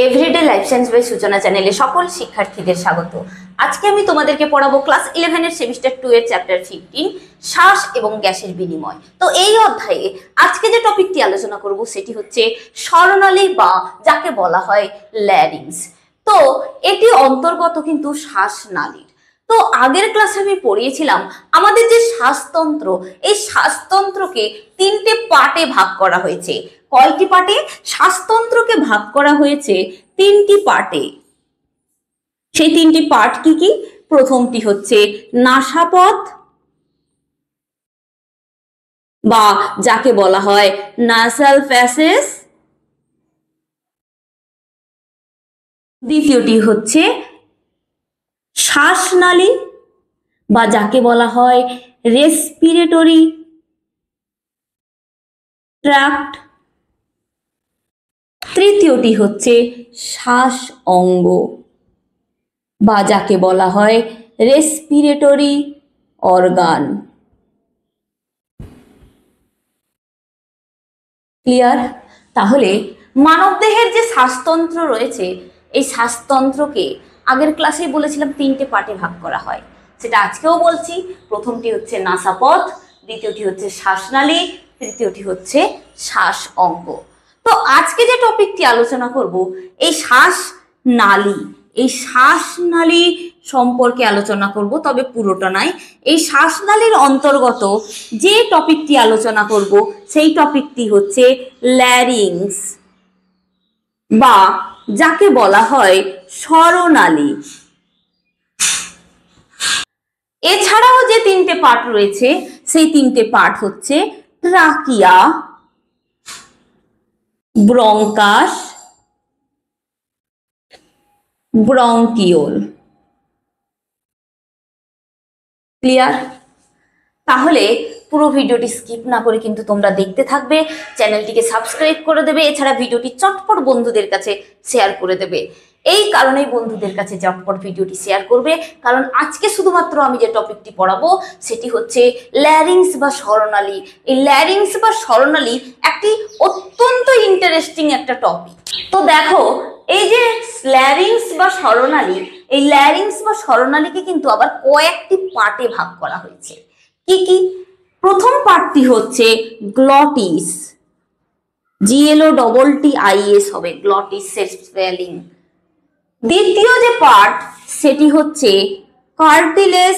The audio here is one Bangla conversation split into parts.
এভরিডে লাইফ সায়েন্স বাই সূচনা চ্যানেলে সকল শিক্ষার্থীদের স্বাগত। আজকে আমি তোমাদেরকে পড়াবো ক্লাস 11 এর সেমিস্টার 2 এর চ্যাপ্টার 15 শ্বাস এবং গ্যাসের বিনিময়। তো এই অধ্যায়ে আজকে যে টপিকটি আলোচনা করব সেটি হচ্ছে স্বরনালী বা যাকে বলা হয় ল্যারিংস। তো এটি অন্তর্গত কিন্তু শ্বাসনালীর। তো আগের ক্লাসে আমি পড়িয়েছিলাম আমাদের যে শ্বাসতন্ত্র, এই শ্বাসতন্ত্রকে তিনটে পার্টে ভাগ করা হয়েছে। কয়টি পার্টে? শ্বাসতন্ত্রকে ভাগ করা হয়েছে তিনটি পার্টে। সেই তিনটি পার্ট কি কি? প্রথমটি হচ্ছে নাসাপথ বা যাকে বলা হয় নাসাল প্যাসেজ, দ্বিতীয়টি হচ্ছে শ্বাসনালী বা যাকে বলা হয় রেসপিরেটরি ট্র্যাক্ট, তৃতীয়টি হচ্ছে শ্বাস অঙ্গ বা যাকে বলা হয় রেসপিরেটরি অর্গান। ক্লিয়ার? তাহলে মানবদেহের যে শ্বাসতন্ত্র রয়েছে, এই শ্বাসতন্ত্রকে আগের ক্লাসেই বলেছিলাম তিনটে পার্টে ভাগ করা হয়, সেটা আজকেও বলছি। প্রথমটি হচ্ছে নাসাপথ, দ্বিতীয়টি হচ্ছে শ্বাসনালী, তৃতীয়টি হচ্ছে শ্বাস অঙ্গ। তো আজকে যে টপিকটি আলোচনা করব এই শ্বাসনালী, এই শ্বাসনালী সম্পর্কে আলোচনা করব, তবে পুরোটা নয়। এই শ্বাসনালীর অন্তর্গত যে টপিকটি আলোচনা করব সেই টপিকটি হচ্ছে ল্যারিংস বা যাকে বলা হয় স্বরনালী। এছাড়াও যে তিনটে পার্ট রয়েছে সেই তিনটে পার্ট হচ্ছে ট্রাকিয়া, ব্রঙ্কাস, ব্রঙ্কিওল। ক্লিয়ার? তাহলে পুরো ভিডিওটি স্কিপ না করে কিন্তু তোমরা দেখতে থাকবে, চ্যানেলটিকে সাবস্ক্রাইব করে দেবে, এছাড়া ভিডিওটি চটপট বন্ধুদের কাছে শেয়ার করে দেবে। এই কারণেই বন্ধুদের কাছে চটপট ভিডিওটি শেয়ার করবে, কারণ আজকে শুধুমাত্র আমি যে টপিকটি পড়াবো সেটি হচ্ছে ল্যারিংস বা স্বরনালী। এই ল্যারিংস বা স্বরনালী একটি অত্যন্ত ইন্টারেস্টিং একটা টপিক। তো দেখো, এই যে ল্যারিংস বা স্বরনালী, এই ল্যারিংস বা স্বরনালীকে কিন্তু আবার কয়েকটি পার্টে ভাগ করা হয়েছে। কি কি? প্রথম পার্টটি হচ্ছে গ্লটিস, GLOTTIS হবে, গ্লটিসের স্পেলিং। দ্বিতীয় যে পার্ট সেটি হচ্ছে কার্টিলেজ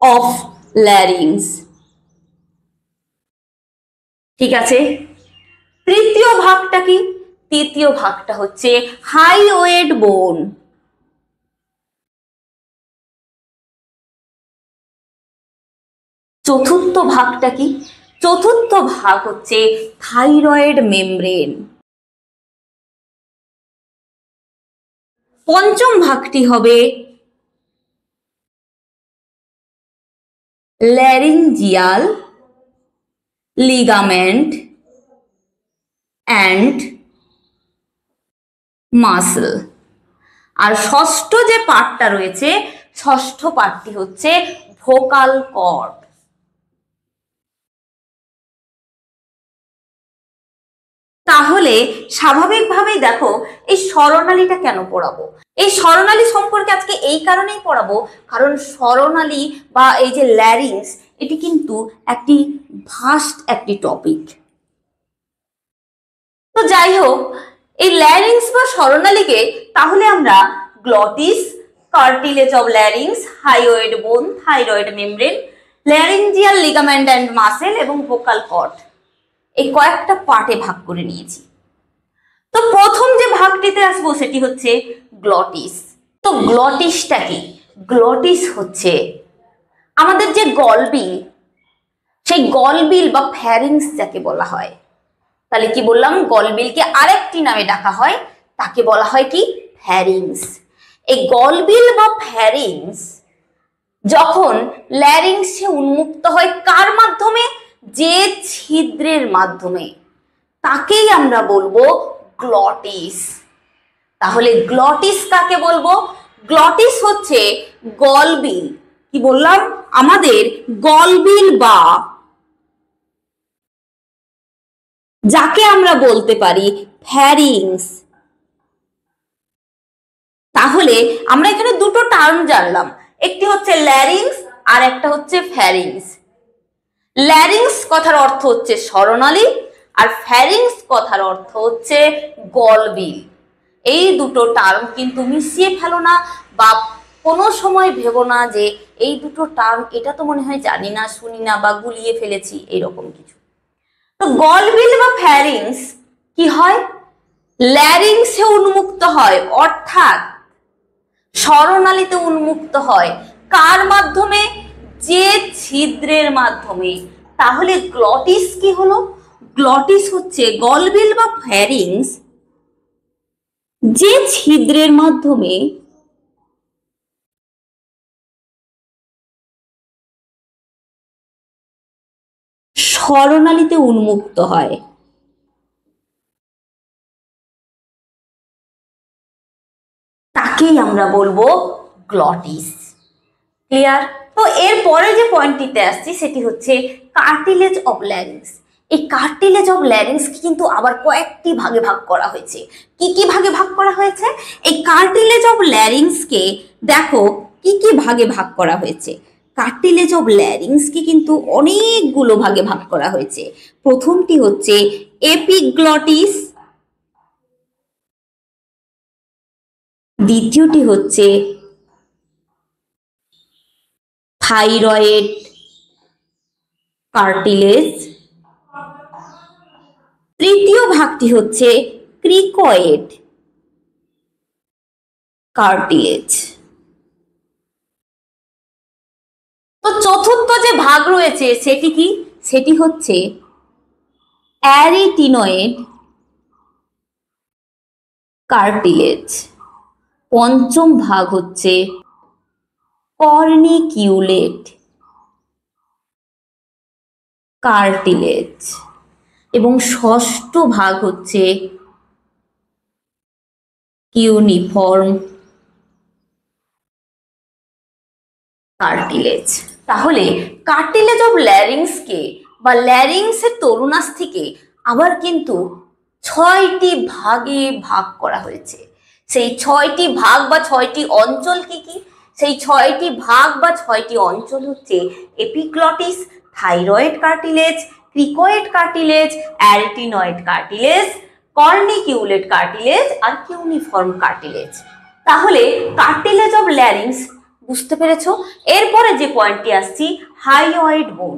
অফ ল্যারিংস। ঠিক আছে? তৃতীয় ভাগটা কি? তৃতীয় ভাগটা হচ্ছে হাইওয়েড বোন। চতুর্থ ভাগটা কি? চতুর্থ ভাগ হচ্ছে থাইরয়েড মেমব্রেন। পঞ্চম ভাগটি হবে ল্যারিঞ্জিয়াল লিগামেন্ট অ্যান্ড মাসল। আর ষষ্ঠ যে পার্টটা রয়েছে, ষষ্ঠ পার্টটি হচ্ছে ভোকাল কর্ড। তাহলে স্বাভাবিকভাবেই দেখো, এই স্বরনালীটা কেন পড়াবো? এই স্বরনালী সম্পর্কে আজকে এই কারণেই পড়াবো, কারণ স্বরনালী বা এই যে ল্যারিংস, এটি কিন্তু একটি ভাস্ট একটি টপিক। তো যাই হোক, এই ল্যারিংস বা স্বরনালীকে তাহলে আমরা গ্লটিস, কার্টিলেজ অফ ল্যারিংস, হাইওয়েড বোন, thyroid membrane, laryngeal ligament and muscle এবং ভোকাল কর্ড, এই কয়েকটা পার্টে ভাগ করে নিয়েছি। তো প্রথম যে ভাগটিতে আসবো সেটি হচ্ছে গ্লটিস। তো গ্লটিসটা কি? গ্লটিস হচ্ছে আমাদের যে গলবিল, সেই গলবিল বা ফ্যারিংস যাকে বলা হয়। তাহলে কি বললাম? গলবিলকে আরেকটি নামে ডাকা হয়, তাকে বলা হয় কি? ফ্যারিংস। এই গলবিল বা ফ্যারিংস যখন ল্যারিংসে উন্মুক্ত হয়, কার মাধ্যমে? যে ছিদ্রের মাধ্যমে, তাকেই আমরা বলবো গ্লটিস। তাহলে গ্লটিস কাকে বলবো? গ্লটিস হচ্ছে গলবিল। কি বললাম? আমাদের গলবিল বা যাকে আমরা বলতে পারি ফ্যারিংস। তাহলে আমরা এখানে দুটো টার্ম জানলাম, একটি হচ্ছে ল্যারিংস আর একটা হচ্ছে ফ্যারিংস। ল্যারিংস কথার অর্থ হচ্ছে স্বরনালী আর ফ্যারিংস কথার অর্থ হচ্ছে গলবিল। এই দুটো টার্ম কিন্তু মিশিয়ে ফেলো না, বা কোনো সময় ভেবো না যে এই দুটো টার্ম এটা তো মনে হয় জানি না, শুনি না, বা গুলিয়ে ফেলেছি, এরকম কিছু। তো গলবিল বা ফ্যারিংস কি হয়? ল্যারিংসে উন্মুক্ত হয়, অর্থাৎ স্বরনালীতে উন্মুক্ত হয়। কার মাধ্যমে? যে ছিদ্রের মাধ্যমে। তাহলে গ্লটিস কি হলো? গ্লটিস হচ্ছে গলবিল বা ফ্যারিংস যে ছিদ্রের মাধ্যমে স্বরনালীতে উন্মুক্ত হয়। তাকেই আমরা বলবো গ্লটিস। ক্লিয়ার? তো এর পরে যে পয়েন্টটিতে আসছি সেটি হচ্ছে কার্টিলেজ অফ ল্যারিংস। এই কার্টিলেজ অফ ল্যারিংস কিন্তু আবার কয়েকটি ভাগে ভাগ করা হয়েছে। কি কি ভাগে ভাগ করা হয়েছে? এই কার্টিলেজ অফ ল্যারিংসকে দেখো কি কি ভাগে ভাগ করা হয়েছে। কার্টিলেজ অফ ল্যারিংসকে কিন্তু অনেকগুলো ভাগে ভাগ করা হয়েছে। প্রথমটি হচ্ছে এপিগ্লটিস, দ্বিতীয়টি হচ্ছে থাইরয়েড কার্টিলেজ, তৃতীয় ভাগটি হচ্ছে ক্রিকয়েড কার্টিলেজ। তো চতুর্থ যে ভাগ রয়েছে সেটি কি? সেটি হচ্ছে অ্যারিটিনয়েড কার্টিলেজ। পঞ্চম ভাগ হচ্ছে কর্নিকিউলেট কার্টিলেজ এবং ষষ্ঠ ভাগ হচ্ছে কিউনিফর্ম কার্টিলেজ। তাহলে কার্টিলেজ অফ ল্যারিংসকে বা ল্যারিংসের তরুণাস্থিকে আবার কিন্তু 6টি ভাগে ভাগ করা হয়েছে। সেই 6টি ভাগ বা 6টি অঞ্চল কি কি? সেই 6টি ভাগ বা 6টি অঞ্চল হচ্ছে epiglottis, thyroid cartilage, cricoid cartilage, arytenoid cartilage, corniculate cartilage আর কিউনিফর্ম কার্টিলেজ। তাহলে কার্টিলেজ অফ ল্যারিংস বুঝতে পেরেছো? এরপরে যে পয়েন্টটি আসছি হাইওয়েড বোন।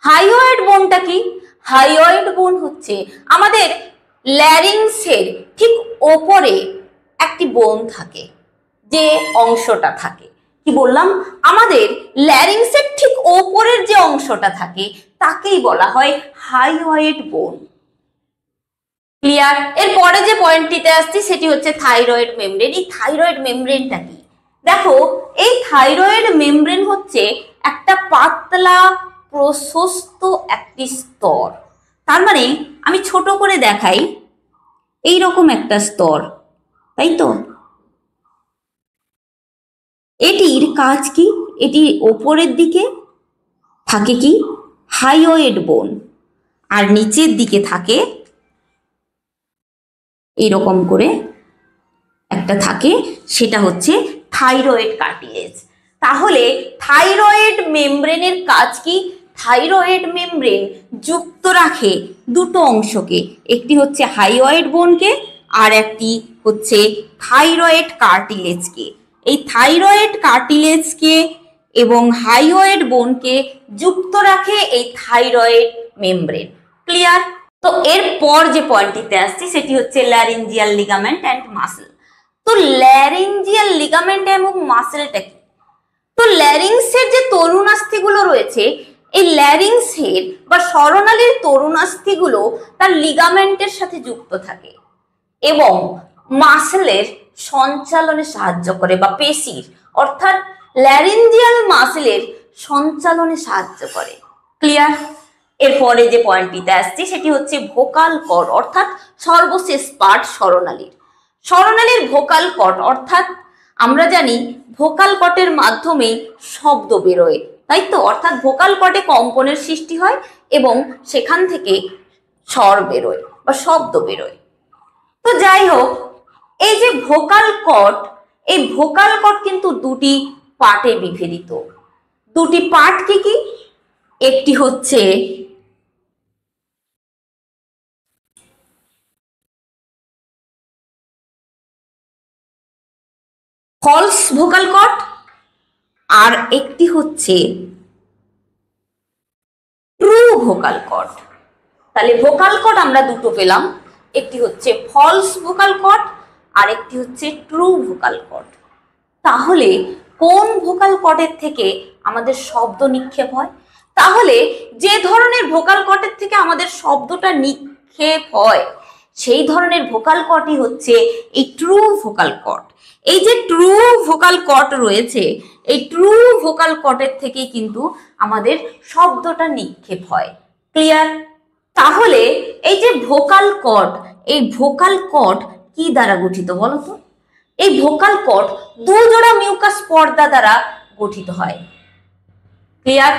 হাইওয়েড বোনটা কি? হাইওয়েড বোন হচ্ছে আমাদের ল্যারিংসের ঠিক ওপরে একটি বোন থাকে, যে অংশটা থাকে। কি বললাম? আমাদের ল্যারিংসের ঠিক ওপরের যে অংশটা থাকে তাকেই বলা হয় হাইওয়েড বোন। ক্লিয়ার? এর পরে যে পয়েন্টটিতে আসছি সেটি হচ্ছে থাইরয়েড মেমব্রেন। এই থাইরয়েড মেমব্রেনটা কি? দেখো, এই থাইরয়েড মেমব্রেন হচ্ছে একটা পাতলা প্রশস্ত একটি স্তর। তার মানে আমি ছোট করে দেখাই, এই রকম একটা স্তর, তাই তো? এটির কাজ কি? এটি ওপরের দিকে থাকে কি? হাইওয়েড বোন, আর নিচের দিকে থাকে এইরকম করে একটা থাকে, সেটা হচ্ছে থাইরয়েড কার্টিলেজ। তাহলে থাইরয়েড মেমব্রেনের কাজ কি? থাইরয়েড মেমব্রেন যুক্ত রাখে দুটো অংশকে, একটি হচ্ছে হাইওয়েড বোনকে আর একটি হচ্ছে থাইরয়েড কার্টিলেজকে। এই থাইরয়েড কার্টিলেজকে এবং হাইওয়েড বোনকে যুক্ত রাখে এই থাইরয়েড মেমব্রেন। ক্লিয়ার? তো এরপর যে পয়েন্টটিতে আসছি সেটি হচ্ছে ল্যারিঞ্জিয়াল লিগামেন্ট অ্যান্ড মাসল। তো ল্যারিঞ্জিয়াল লিগামেন্ট এবং মাসলটা কি? তো ল্যারিংসের যে তরুণাস্থিগুলো রয়েছে, এই ল্যারিংসের বা স্বরনালীর তরুণাস্থিগুলো তার লিগামেন্টের সাথে যুক্ত থাকে এবং মাসলের সঞ্চালনে সাহায্য করে, বা পেশির অর্থাৎ ল্যারিঞ্জিয়াল মাসলের সঞ্চালনে সাহায্য করে। ক্লিয়ার? এরপরে যে পয়েন্টটিতে আসছি সেটি হচ্ছে ভোকাল কর্ড, অর্থাৎ সর্বশেষ পার্ট স্বরনালীর। স্বরনালীর ভোকাল কর্ড, অর্থাৎ আমরা জানি ভোকাল কর্ডের মাধ্যমেই শব্দ বেরোয়, তাই তো? অর্থাৎ ভোকাল কর্ডে কম্পনের সৃষ্টি হয় এবং সেখান থেকে স্বর বেরোয় বা শব্দ বেরোয়। তো যাই হোক, এই যে ভোকাল কর্ড, এই ভোকাল কর্ড কিন্তু দুটি পার্টে বিভেদিত। দুটি পার্ট কি কি? একটি হচ্ছে ফলস ভোকাল কর্ড আর একটি হচ্ছে ট্রু ভোকাল কর্ড। তাহলে ভোকাল কর্ড আমরা দুটো পেলাম, একটি হচ্ছে ফলস ভোকাল কর্ড আর একটি হচ্ছে ট্রু ভোকাল কর্ড। তাহলে কোন ভোকাল কর্ডের থেকে আমাদের শব্দ নিক্ষেপ হয়? তাহলে যে ধরনের ভোকাল কর্ডের থেকে আমাদের শব্দটা নিক্ষেপ হয় সেই ধরনের ভোকাল কর্ডই হচ্ছে এই ট্রু ভোকাল কর্ড। এই যে ট্রু ভোকাল কর্ড রয়েছে, এই ট্রু ভোকাল কর্ডের থেকেই কিন্তু আমাদের শব্দটা নিক্ষেপ হয়। ক্লিয়ার? তাহলে এই যে ভোকাল কর্ড, এই ভোকাল কর্ড কি দ্বারা গঠিত বলো তো? এই ভোকাল কর্ড দুজোড়া মিউকাস পর্দা দ্বারা গঠিত হয়। ক্লিয়ার?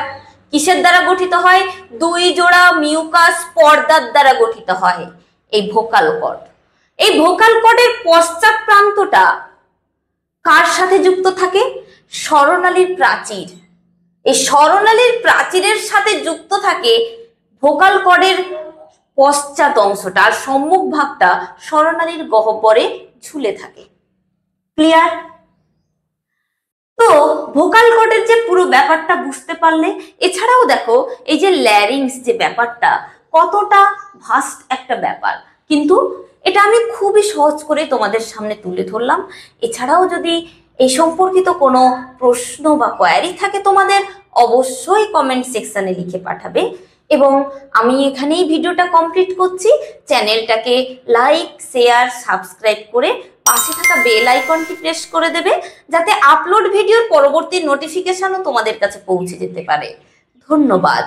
কিসের দ্বারা গঠিত হয়? দুই জোড়া মিউকাস পর্দার দ্বারা গঠিত হয় এই ভোকাল কর্ড। এই ভোকাল কর্ডের পশ্চাৎ প্রান্তটা কার সাথে যুক্ত থাকে? স্বরনালীর প্রাচীর। এই স্বরনালীর প্রাচীরের সাথে যুক্ত থাকে ভোকাল কর্ডের পশ্চাৎ অংশটা, আর সম্মুখ ভাগটা স্বরনালীর গহ্বরে ঝুলে থাকে। ক্লিয়ার? তো ভোকাল কর্ডের যে পুরো ব্যাপারটা বুঝতে পারলে, এছাড়াও দেখো এই যে ল্যারিংস যে ব্যাপারটা কতটা ভাস্ট একটা ব্যাপার, কিন্তু এটা আমি খুবই সহজ করে তোমাদের সামনে তুলে ধরলাম। এছাড়াও যদি এই সম্পর্কিত কোনো প্রশ্ন বা কোয়ারি থাকে তোমাদের, অবশ্যই কমেন্ট সেকশনে লিখে পাঠাবে। এবং আমি এখানেই ভিডিওটা কমপ্লিট করছি। চ্যানেলটাকে লাইক, শেয়ার, সাবস্ক্রাইব করে পাশে থাকা বেল আইকনটি প্রেস করে দেবে, যাতে আপলোড ভিডিওর পরবর্তী নোটিফিকেশনও তোমাদের কাছে পৌঁছে যেতে পারে। ধন্যবাদ।